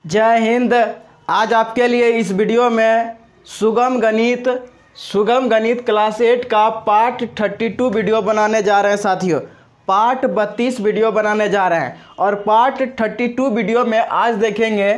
जय हिंद। आज आपके लिए इस वीडियो में सुगम गणित क्लास 8 का पार्ट 32 वीडियो बनाने जा रहे हैं साथियों। पार्ट 32 वीडियो बनाने जा रहे हैं और पार्ट 32 वीडियो में आज देखेंगे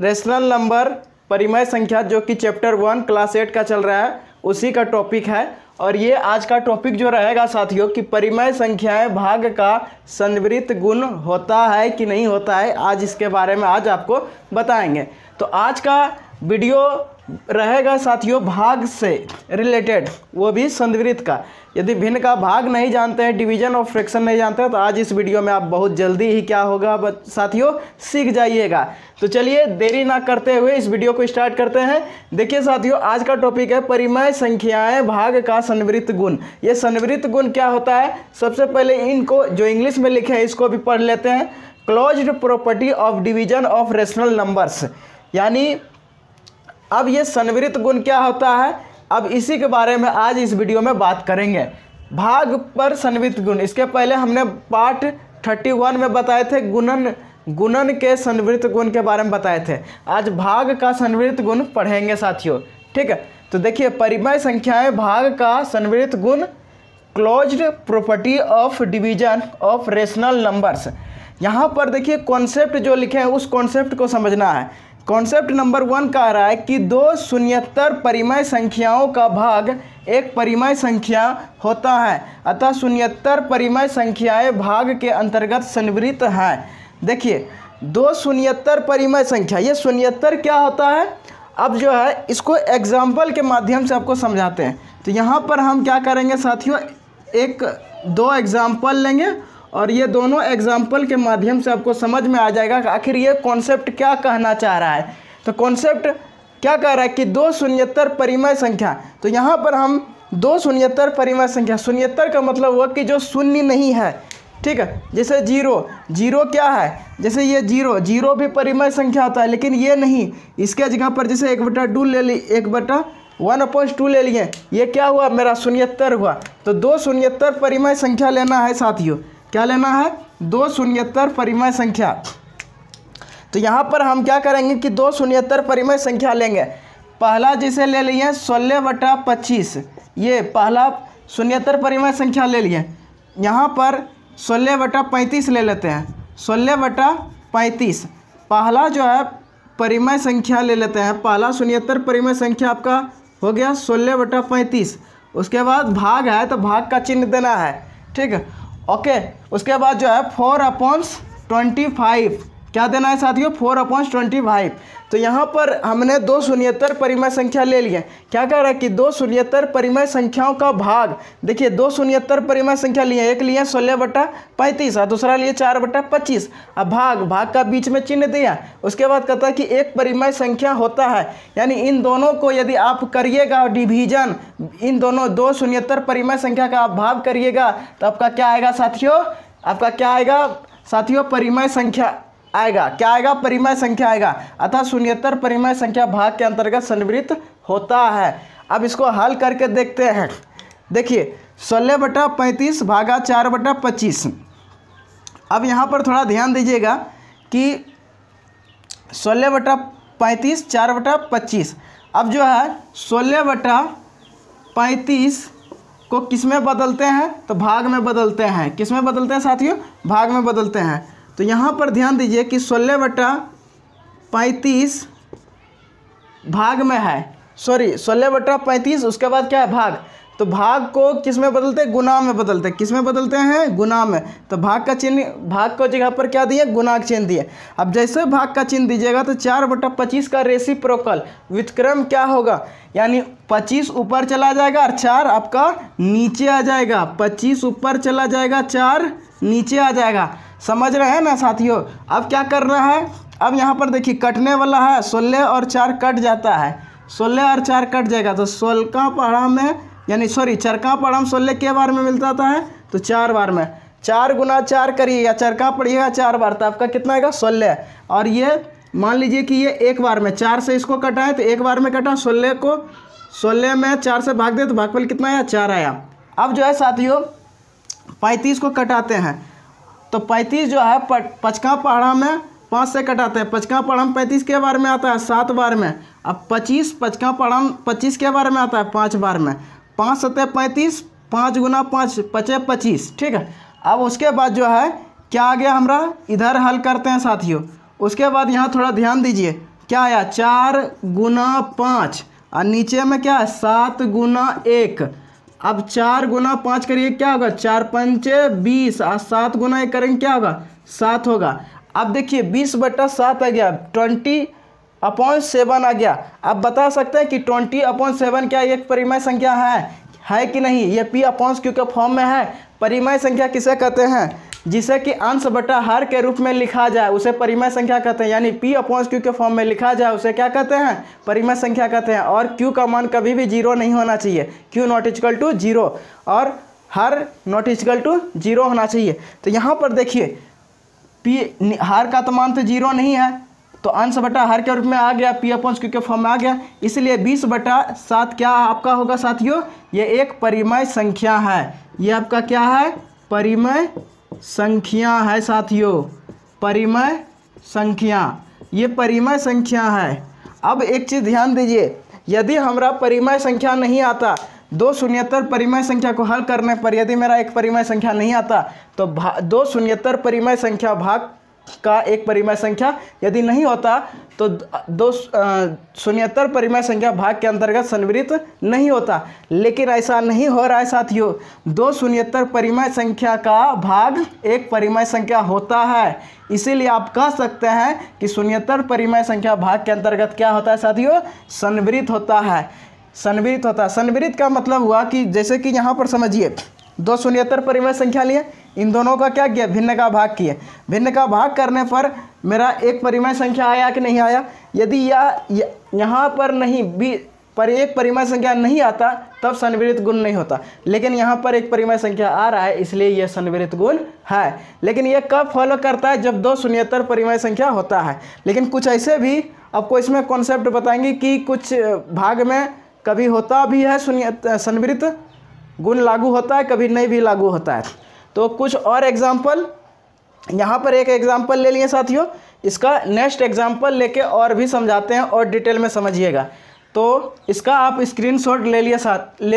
रेशनल नंबर परिमेय संख्या, जो कि चैप्टर 1 क्लास 8 का चल रहा है, उसी का टॉपिक है। और ये आज का टॉपिक जो रहेगा साथियों कि परिमेय संख्याएं भाग का संवृत्त गुण होता है कि नहीं होता है, आज इसके बारे में आज आपको बताएंगे। तो आज का वीडियो रहेगा साथियों भाग से रिलेटेड, वो भी संवृत्त का। यदि भिन्न का भाग नहीं जानते हैं, डिवीजन ऑफ फ्रैक्शन नहीं जानते हैं, तो आज इस वीडियो में आप बहुत जल्दी ही क्या होगा साथियों, सीख जाइएगा। तो चलिए देरी ना करते हुए इस वीडियो को स्टार्ट करते हैं। देखिए साथियों, आज का टॉपिक है परिमेय संख्याएं भाग का संवृत्त गुण। ये संवृत्त गुण क्या होता है, सबसे पहले इनको जो इंग्लिश में लिखे हैं इसको भी पढ़ लेते हैं। Closed property of division of rational numbers, यानी अब ये संवृत्त गुण क्या होता है, अब इसी के बारे में आज इस वीडियो में बात करेंगे। भाग पर संवृत्त गुण, इसके पहले हमने पार्ट 31 में बताए थे गुणन के संवृत्त गुण के बारे में बताए थे। आज भाग का संवृत्त गुण पढ़ेंगे साथियों, ठीक है। तो देखिए परिमेय संख्याएं भाग का संवृत्त गुण, closed property of division of rational numbers. यहाँ पर देखिए कॉन्सेप्ट जो लिखे हैं उस कॉन्सेप्ट को समझना है। कॉन्सेप्ट नंबर 1 कह रहा है कि दो शून्येतर परिमेय संख्याओं का भाग एक परिमेय संख्या होता है, अतः शून्येतर परिमेय संख्याएं भाग के अंतर्गत संवृत्त हैं। देखिए दो शून्येतर परिमेय संख्या, ये शून्येतर क्या होता है, अब जो है इसको एग्जाम्पल के माध्यम से आपको समझाते हैं। तो यहाँ पर हम क्या करेंगे साथियों, दो एग्जाम्पल लेंगे और ये दोनों एग्जाम्पल के माध्यम से आपको समझ में आ जाएगा कि आखिर ये कॉन्सेप्ट क्या कहना चाह रहा है। तो कॉन्सेप्ट क्या कह रहा है कि दो शून्येतर परिमेय संख्या, तो यहाँ पर हम दो शून्येतर परिमेय संख्या, शून्येतर का मतलब हुआ कि जो शून्य नहीं है, ठीक है। जैसे जीरो क्या है, जैसे ये जीरो भी परिमेय संख्या होता है, लेकिन ये नहीं, इसके जगह पर जैसे 1/2 ले ली, 1/1/2 ले लिए, ये क्या हुआ, मेरा शून्येतर हुआ। तो दो शून्येतर परिमेय संख्या लेना है साथियों, क्या लेना है, दो शून्येतर परिमेय संख्या। तो यहाँ पर हम क्या करेंगे कि दो शून्येतर परिमेय संख्या लेंगे। पहला जिसे ले लिए 16/25, ये पहला शून्येतर परिमेय संख्या ले लिए। यहाँ पर 16/35 ले लेते हैं, 16/35 पहला जो है परिमेय संख्या ले लेते हैं। पहला शून्येतर परिमेय संख्या आपका हो गया 16/35। उसके बाद भाग है तो भाग का चिन्ह देना है, ठीक है, ओके। उसके बाद जो है 4/25 क्या देना है साथियों, 4/25। तो यहाँ पर हमने दो शून्येतर परिमेय संख्या ले लिए। क्या कह रहा है कि दो शून्येतर परिमेय संख्याओं का भाग, देखिए दो शून्येतर परिमेय संख्या लिए, एक लिए 16/35 और दूसरा लिए 4/25। अब भाग का बीच में चिन्ह दिया। उसके बाद कहता है कि एक परिमेय संख्या होता है, यानी इन दोनों को यदि आप करिएगा डिवीजन, इन दोनों दो शून्येतर परिमेय संख्या का आप भाग करिएगा तो आपका क्या आएगा साथियों, आपका क्या आएगा साथियों, परिमेय संख्या आएगा। क्या आएगा, परिमेय संख्या आएगा। अतः शून्येतर परिमेय संख्या भाग के अंतर्गत संवृत्त होता है। अब इसको हल करके देखते हैं। देखिए 16/35 भागा 4/25। अब यहाँ पर थोड़ा ध्यान दीजिएगा कि 16/35 4/25, अब जो है 16/35 को किस में बदलते हैं, तो भाग में बदलते हैं। किस में बदलते हैं साथियों, भाग में बदलते हैं। तो यहाँ पर ध्यान दीजिए कि 16/35 भाग में है, 16/35 उसके बाद क्या है, भाग। तो भाग को किस में बदलते हैं, गुणा में बदलते हैं। किस में बदलते हैं, गुणा में। तो भाग का चिन्ह, भाग को जगह पर क्या दिए, गुणा का चिन्ह दिए। अब जैसे भाग का चिन्ह दीजिएगा तो 4/25 का रेसिप्रोकल व्युत्क्रम क्या होगा, यानी 25 ऊपर चला जाएगा और 4 आपका नीचे आ जाएगा। 25 ऊपर चला जाएगा, 4 नीचे आ जाएगा। समझ रहे हैं ना साथियों। अब क्या कर रहा है, अब यहाँ पर देखिए कटने वाला है, 16 और 4 कट जाता है, 16 और 4 कट जाएगा। तो 16 पढ़ा में, यानी सॉरी चरका पढ़ा 16 के बार में मिलता है, तो 4 बार में 4 × 4 करिएगा, चरका पढ़िएगा 4 बार, तो आपका कितना आएगा, 16। और ये मान लीजिए कि ये एक बार में 4 से इसको कटाएं तो एक बार में कटा, 16 को 16 में 4 से भाग दे तो भागफल कितना आया, 4 आया। अब जो है साथियों 35 को कटाते हैं, तो 35 जो है 5 पहाड़ा में 5 से कटाते हैं। 5 का पढ़म 35 के बार में आता है 7 बार में। अब 5 का पढ़म 25 के बार में आता है 5 बार में। 5 सत्ते 35, 5 गुना 5 पचे 25, ठीक है। अब उसके बाद जो है क्या आ गया हमारा, इधर हल करते हैं साथियों। उसके बाद यहाँ थोड़ा ध्यान दीजिए, क्या आया 4 गुना 5 और नीचे में क्या है 7 गुना 1। अब 4 गुना 5 करिए क्या होगा 4 पंचे 20 और 7 गुना 1 करेंगे क्या होगा 7 होगा। अब देखिए 20/7 आ गया, 20/7 आ गया। अब बता सकते हैं कि 20/7 क्या एक परिमेय संख्या है कि नहीं। ये P/Q के फॉर्म में है। परिमेय संख्या किसे कहते हैं, जिसे कि अंश बटा हर के रूप में लिखा जाए उसे परिमेय संख्या कहते हैं। यानी P/Q के फॉर्म में लिखा जाए उसे क्या कहते हैं, परिमेय संख्या कहते हैं। और Q का मान कभी भी 0 नहीं होना चाहिए, Q ≠ 0 और हर ≠ 0 होना चाहिए। तो यहाँ पर देखिए P हर का तो मान तो 0 नहीं है, तो अंश बटा हर के रूप में आ गया, P/Q के फॉर्म में आ गया। इसलिए 20/7 क्या आपका होगा साथियों, ये एक परिमेय संख्या है। ये आपका क्या है, परिमेय संख्या है साथियों, परिमेय संख्या, ये परिमेय संख्या है। अब एक चीज़ ध्यान दीजिए, यदि हमारा परिमेय संख्या नहीं आता, 2 शून्यतर परिमेय संख्या को हल करने पर यदि मेरा एक परिमेय संख्या नहीं आता, तो 2 शून्यतर परिमेय संख्या भाग का एक परिमेय संख्या यदि नहीं होता तो 2 शून्यतर परिमेय संख्या भाग के अंतर्गत संवृत नहीं होता। लेकिन ऐसा नहीं हो रहा है साथियों, 2 शून्यतर परिमेय संख्या का भाग एक परिमेय संख्या होता है। इसीलिए आप कह सकते हैं कि शून्यतर परिमेय संख्या भाग के अंतर्गत क्या होता है साथियों, संवृत होता है। संवृत होता है। संवृत का मतलब हुआ कि जैसे कि यहाँ पर समझिए 2 शून्यतर परिमेय संख्या लिए, इन दोनों का क्या किया, भिन्न का भाग किए। भिन्न का भाग करने पर मेरा एक परिमेय संख्या आया कि नहीं आया। यदि यहाँ पर नहीं भी पर एक परिमेय संख्या नहीं आता तब संवृत गुण नहीं होता। लेकिन यहाँ पर एक परिमेय संख्या आ रहा है, इसलिए यह संवृत गुण है। लेकिन यह कब फॉलो करता है, जब 2 शून्यतर परिमेय संख्या होता है। लेकिन कुछ ऐसे भी आपको इसमें कॉन्सेप्ट बताएंगे कि कुछ भाग में कभी होता भी है संवृत गुण लागू होता है, कभी नहीं भी लागू होता है। तो कुछ और एग्जाम्पल, यहाँ पर एक एग्जाम्पल ले लिए साथियों, इसका नेक्स्ट एग्जाम्पल लेके और भी समझाते हैं और डिटेल में समझिएगा। तो इसका आप स्क्रीनशॉट ले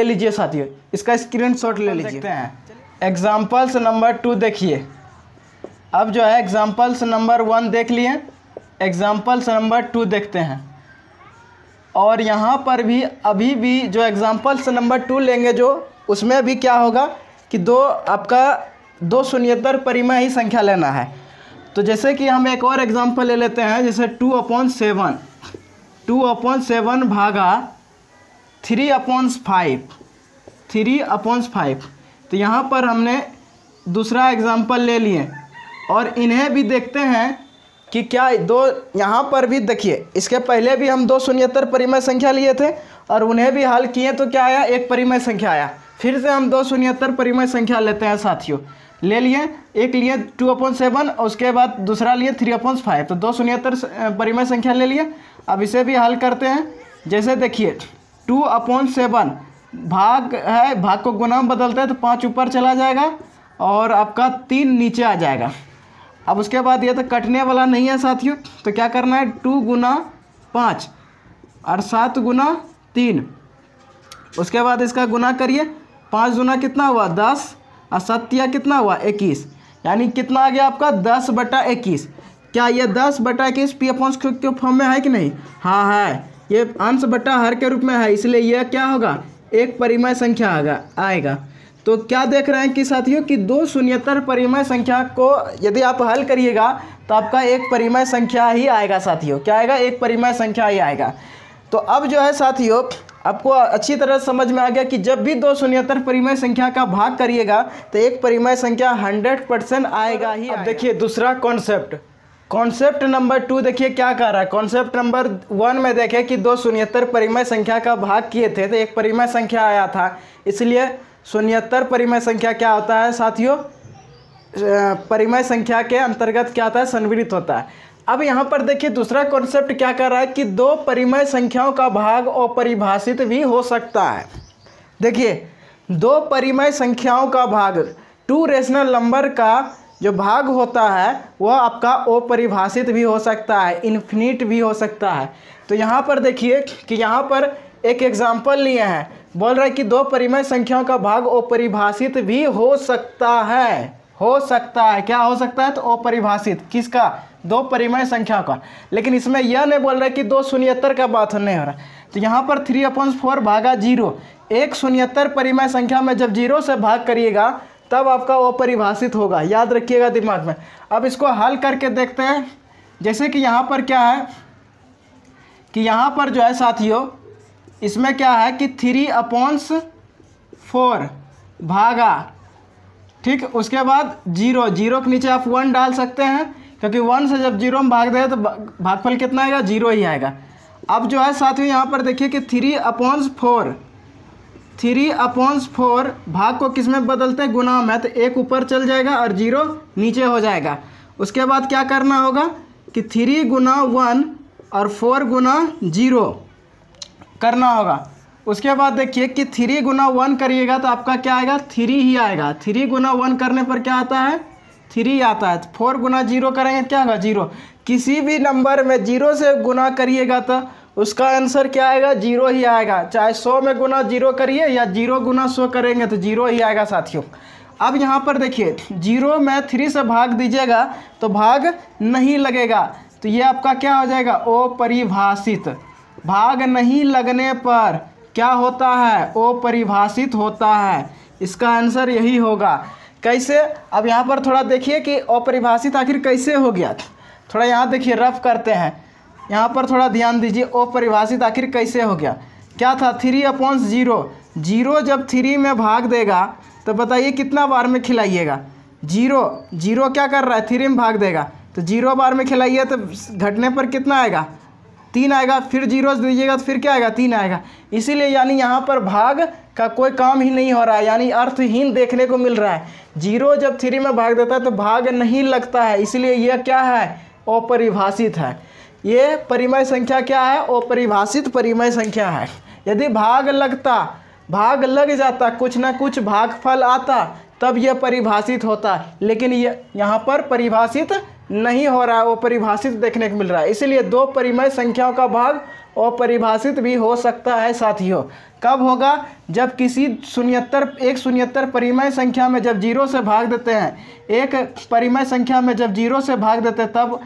लीजिए साथियों, इसका स्क्रीनशॉट ले लीजिए। देखते हैं एग्जाम्पल्स नंबर 2 देखिए। अब जो है एग्जाम्पल्स नंबर 1 देख लिए, एग्जाम्पल्स नंबर 2 देखते हैं। और यहाँ पर भी अभी भी जो एग्जाम्पल्स नंबर 2 लेंगे जो उसमें भी क्या होगा कि आपका 2 शून्यतर परिमेय ही संख्या लेना है। तो जैसे कि हम एक और एग्जांपल ले लेते हैं, जैसे 2/7 भागा 3/5। तो यहाँ पर हमने दूसरा एग्जांपल ले लिए और इन्हें भी देखते हैं कि क्या यहाँ पर भी देखिए, इसके पहले भी हम 2 शून्यतर परिमेय संख्या लिए थे और उन्हें भी हल किए तो क्या आया, एक परिमेय संख्या आया। फिर से हम 2 शून्यतर परिमेय संख्या लेते हैं साथियों, ले लिए, एक लिए 2/7 और उसके बाद दूसरा लिए 3/5। तो 2 शून्यतर परिमेय संख्या ले लिए। अब इसे भी हल करते हैं। जैसे देखिए 2/7 भाग है, भाग को गुना में बदलते हैं तो 5 ऊपर चला जाएगा और आपका 3 नीचे आ जाएगा। अब उसके बाद ये तो कटने वाला नहीं है साथियों, तो क्या करना है 2 गुना 5 और 7 गुना 3। उसके बाद इसका गुना करिए, 5 गुना कितना हुआ 10 और 7 कितना हुआ 21, यानी कितना आ गया आपका 10/21। क्या ये 10/21 P/Q के फॉर्म में है कि नहीं, हाँ है। ये अंश बटा हर के रूप में है, इसलिए यह क्या होगा, एक परिमेय संख्या आएगा। तो क्या देख रहे हैं कि साथियों कि 2 शून्यतर परिमेय संख्या को यदि आप हल करिएगा तो आपका एक परिमेय संख्या ही आएगा साथियों। क्या आएगा, एक परिमेय संख्या ही आएगा। तो अब जो है साथियों आपको अच्छी तरह समझ में आ गया कि जब भी 2 शून्यतर परिमेय संख्या का भाग करिएगा तो एक परिमेय संख्या 100% आएगा ही। अब देखिए दूसरा कॉन्सेप्ट नंबर 2 देखिए क्या कह रहा है। कॉन्सेप्ट नंबर 1 में देखें कि 2 शून्यतर परिमेय संख्या का भाग किए थे तो एक परिमेय संख्या आया था, इसलिए शून्यतर परिमेय संख्या क्या होता है साथियों, परिमेय संख्या के अंतर्गत क्या होता है, संवृत होता है। अब यहाँ पर देखिए दूसरा कॉन्सेप्ट क्या कर रहा है कि 2 परिमेय संख्याओं का भाग अपरिभाषित भी हो सकता है। देखिए 2 परिमेय संख्याओं का भाग 2 रेशनल नंबर का जो भाग होता है वह आपका अपरिभाषित भी हो सकता है, इन्फिनिट भी हो सकता है। तो यहाँ पर देखिए कि यहाँ पर एक एग्जाम्पल लिए हैं, बोल रहा है कि दो परिमेय संख्याओं का भाग अपरिभाषित भी हो सकता है। हो सकता है, क्या हो सकता है? तो अपरिभाषित। किसका? दो परिमेय संख्या का। लेकिन इसमें यह नहीं बोल रहा है कि दो शून्यतर का बात नहीं हो रहा। तो यहाँ पर 3/4 भागा 0, एक शून्यतर परिमेय संख्या में जब 0 से भाग करिएगा तब आपका अपरिभाषित होगा, याद रखिएगा दिमाग में। अब इसको हल करके देखते हैं। जैसे कि यहाँ पर क्या है कि यहाँ पर जो है साथियों, इसमें क्या है कि 3/4 भागा, ठीक, उसके बाद 0, 0 के नीचे आप 1 डाल सकते हैं, क्योंकि 1 से जब 0 में भाग दें तो भागफल कितना आएगा? 0 ही आएगा। अब जो है साथियों यहाँ पर देखिए कि 3/4 भाग को किस में बदलते हैं? गुणा में। तो 1 ऊपर चल जाएगा और 0 नीचे हो जाएगा। उसके बाद क्या करना होगा कि 3 गुना 1 और 4 गुना 0 करना होगा। उसके बाद देखिए कि 3 गुना 1 करिएगा तो आपका क्या आएगा? 3 ही आएगा। 3 गुना 1 करने पर क्या आता है? 3 आता है। 4 गुना 0 करेंगे क्या होगा? 0। किसी भी नंबर में 0 से गुना करिएगा तो उसका आंसर क्या आएगा? 0 ही आएगा। चाहे 100 में गुना 0 करिए या 0 गुना 100 करेंगे तो 0 ही आएगा साथियों। अब यहाँ पर देखिए 0 में 3 से भाग दीजिएगा तो भाग नहीं लगेगा, तो ये आपका क्या हो जाएगा? अपरिभाषित। भाग नहीं लगने पर क्या होता है? अपरिभाषित होता है। इसका आंसर यही होगा। कैसे? अब यहाँ पर थोड़ा देखिए कि अपरिभाषित आखिर कैसे हो गया। थोड़ा यहाँ देखिए, रफ करते हैं। यहाँ पर थोड़ा ध्यान दीजिए, अपरिभाषित आखिर कैसे हो गया। क्या था? 3/0। 0 जब 3 में भाग देगा तो बताइए कितना बार में खिलाइएगा? 0 क्या कर रहा है? 3 में भाग देगा, तो 0 बार में खिलाइए तो घटने पर कितना आएगा? 3 आएगा। फिर 0 दीजिएगा तो फिर क्या आएगा? 3 आएगा। इसीलिए यानी यहाँ पर भाग का कोई काम ही नहीं हो रहा है, यानी अर्थहीन देखने को मिल रहा है। 0 जब 3 में भाग देता है तो भाग नहीं लगता है, इसलिए यह क्या है? अपरिभाषित है। ये परिमेय संख्या क्या है? अपरिभाषित परिमेय संख्या है। यदि भाग लगता, भाग लग जाता, कुछ ना कुछ भागफल आता, तब यह परिभाषित होता। लेकिन ये यहाँ पर परिभाषित नहीं हो रहा है, वो परिभाषित देखने को मिल रहा है। इसलिए दो परिमेय संख्याओं का भाग अपरिभाषित भी हो सकता है साथियों। कब होगा? जब किसी एक शून्यतर परिमेय संख्या में जब 0 से भाग देते हैं, एक परिमेय संख्या में जब 0 से भाग देते हैं, तब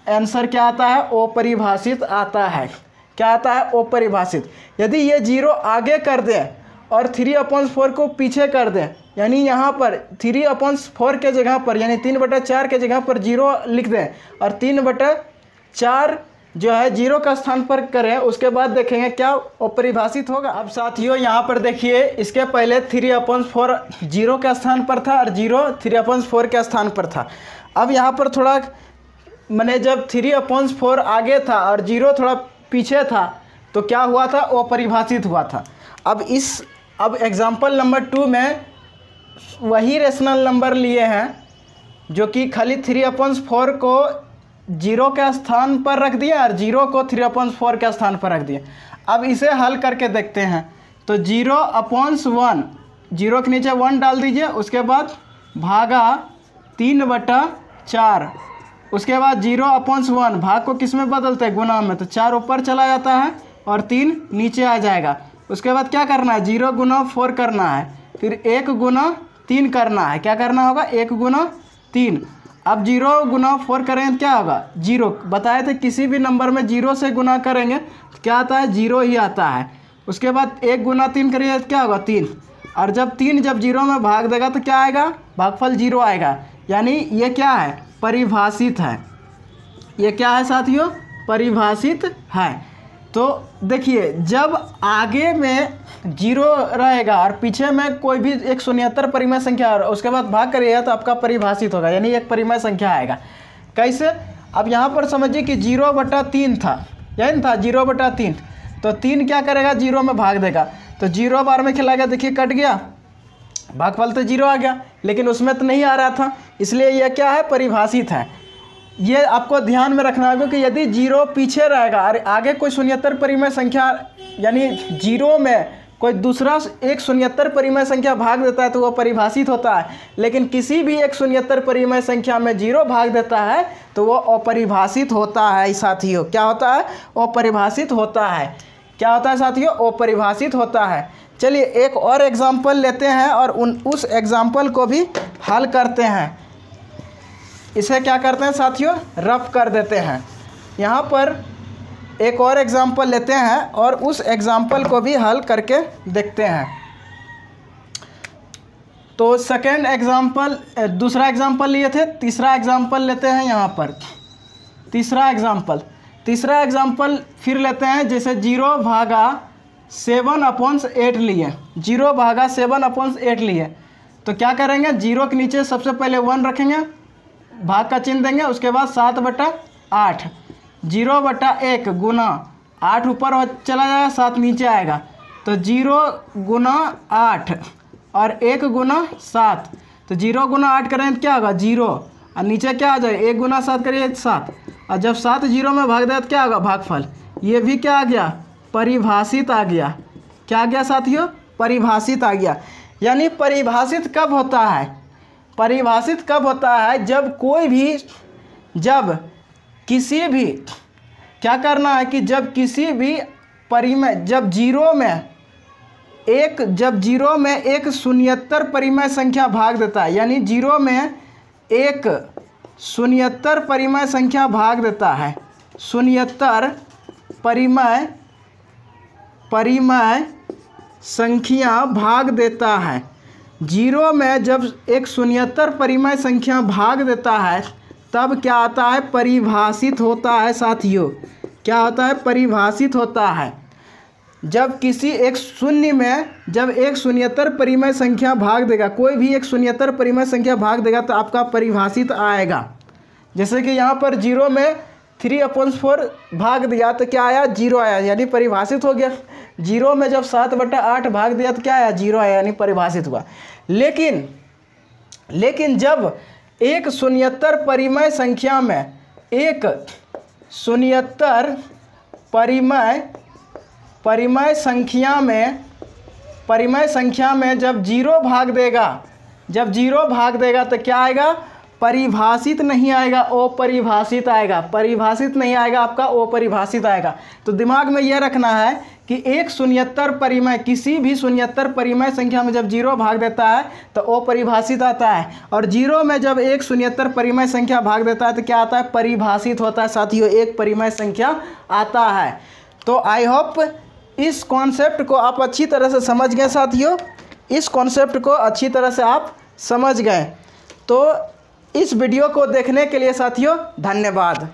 आंसर क्या आता है? अपरिभाषित आता है। क्या आता है? अपरिभाषित। यदि ये 0 आगे कर दें और 3/4 को पीछे कर दें, यानी यहाँ पर 3/4 के जगह पर, यानी 3/4 के जगह पर 0 लिख दें और 3/4 जो है 0 का स्थान पर करें, उसके बाद देखेंगे क्या अपरिभाषित होगा। अब साथियों यहाँ पर देखिए, इसके पहले 3/4 0 के स्थान पर था और 0 3/4 के स्थान पर था। अब यहाँ पर थोड़ा मैंने जब 3/4 आगे था और 0 थोड़ा पीछे था तो क्या हुआ था? अपरिभाषित हुआ था। अब एग्जाम्पल नंबर 2 में वही रेशनल नंबर लिए हैं जो कि खाली 3/4 को 0 के स्थान पर रख दिया और 0 को 3/4 के स्थान पर रख दिया। अब इसे हल करके देखते हैं। तो 0/1, 0 के नीचे 1 डाल दीजिए, उसके बाद भागा 3/4, उसके बाद 0/1 भाग को किस में बदलते हैं? गुना में। तो 4 ऊपर चला जाता है और 3 नीचे आ जाएगा। उसके बाद क्या करना है? 0 गुना 4 करना है, फिर 1 गुना 3 करना है। क्या करना होगा? 1 गुना 3। अब 0 गुना 4 करेंगे तो क्या होगा? 0। बताए थे किसी भी नंबर में 0 से गुना करेंगे तो क्या आता है? 0 ही आता है। उसके बाद 1 गुना 3 करिए तो क्या होगा? 3। और जब 3 जब 0 में भाग देगा तो क्या आएगा? भागफल 0 आएगा। यानी ये क्या है? परिभाषित है। ये क्या है साथियों? परिभाषित है। तो देखिए, जब आगे में 0 रहेगा और पीछे में कोई भी एक शून्यतर परिमेय संख्या और उसके बाद भाग करिएगा तो आपका परिभाषित होगा, यानी एक परिमेय संख्या आएगा। कैसे? अब यहाँ पर समझिए कि 0/3 था, यही था 0/3। तो 3 क्या करेगा? 0 में भाग देगा, तो 0 बार में खिलाएगा। देखिए कट गया, भागफल तो 0 आ गया, लेकिन उसमें तो नहीं आ रहा था, इसलिए यह क्या है? परिभाषित है। ये आपको ध्यान में रखना होगा कि यदि 0 पीछे रहेगा और आगे कोई शून्यतर परिमेय संख्या, यानी 0 में कोई दूसरा एक शून्यतर परिमेय संख्या भाग देता है तो वह परिभाषित होता है, लेकिन किसी भी एक शून्यतर परिमेय संख्या में 0 भाग देता है तो वह अपरिभाषित होता है साथियों। क्या होता है? अपरिभाषित होता है। क्या होता है साथियों? अपरिभाषित होता है। चलिए एक और एग्जाम्पल लेते हैं और उस एग्जाम्पल को भी हल करते हैं। इसे क्या करते हैं साथियों? रफ कर देते हैं। यहाँ पर एक और एग्जाम्पल लेते हैं और उस एग्जाम्पल को भी हल करके देखते हैं। तो सेकेंड एग्जाम्पल, दूसरा एग्जाम्पल लिए थे, तीसरा एग्जाम्पल लेते हैं। यहाँ पर तीसरा एग्जाम्पल फिर लेते हैं। जैसे 0/7/8 लिए, 0/7/8 लिए तो क्या करेंगे? 0 के नीचे सबसे पहले 1 रखेंगे, भाग का चिन्ह देंगे, उसके बाद 7/8, 0/1 गुना 8 ऊपर चला जाएगा, 7 नीचे आएगा, तो 0 गुना 8 और 1 गुना 7, तो 0 गुना 8 करें तो क्या होगा? 0, और नीचे क्या आ जाए? 1 गुना 7 करिए 7, और जब 7 0 में भाग दे तो क्या होगा? भागफल। ये भी क्या आ गया? परिभाषित आ गया। क्या आ गया साथियों? परिभाषित आ गया। यानी परिभाषित कब होता है? परिभाषित कब होता है? जब कोई भी, जब किसी भी, क्या करना है कि जब किसी भी परिमेय, जब 0 में एक शून्यतर परिमेय संख्या भाग देता है, यानी 0 में एक शून्यतर परिमेय संख्या भाग देता है, शून्यतर परिमेय संख्या भाग देता है। 0 में जब एक शून्यतर परिमेय संख्या भाग देता है तब क्या आता है? परिभाषित होता है साथियों। क्या होता है? परिभाषित होता है। जब किसी एक शून्य में जब एक शून्यतर परिमेय संख्या भाग देगा, कोई भी एक शून्यतर परिमेय संख्या भाग देगा तो आपका परिभाषित आएगा। जैसे कि यहाँ पर 0 में 3/4 भाग दिया तो क्या आया? 0 आया, यानी परिभाषित हो गया। 0 में जब 7/8 भाग दिया तो क्या आया? 0 आया, यानी परिभाषित हुआ। लेकिन जब एक शून्यतर परिमेय संख्या में, एक शून्यतर परिमेय संख्या में जब 0 भाग देगा तो क्या आएगा? परिभाषित नहीं आएगा, अपरिभाषित आएगा। परिभाषित नहीं आएगा आपका, अपरिभाषित आएगा। तो दिमाग में यह रखना है कि एक शून्यतर परिमेय, किसी भी शून्यतर परिमेय संख्या में जब 0 भाग देता है तो अपरिभाषित आता है, और 0 में जब एक शून्यतर परिमेय संख्या भाग देता है तो क्या आता है? परिभाषित होता है साथियों, एक परिमेय संख्या आता है। तो आई होप इस कॉन्सेप्ट को आप अच्छी तरह से समझ गए साथियों, इस कॉन्सेप्ट को अच्छी तरह से आप समझ गए। तो इस वीडियो को देखने के लिए साथियों धन्यवाद।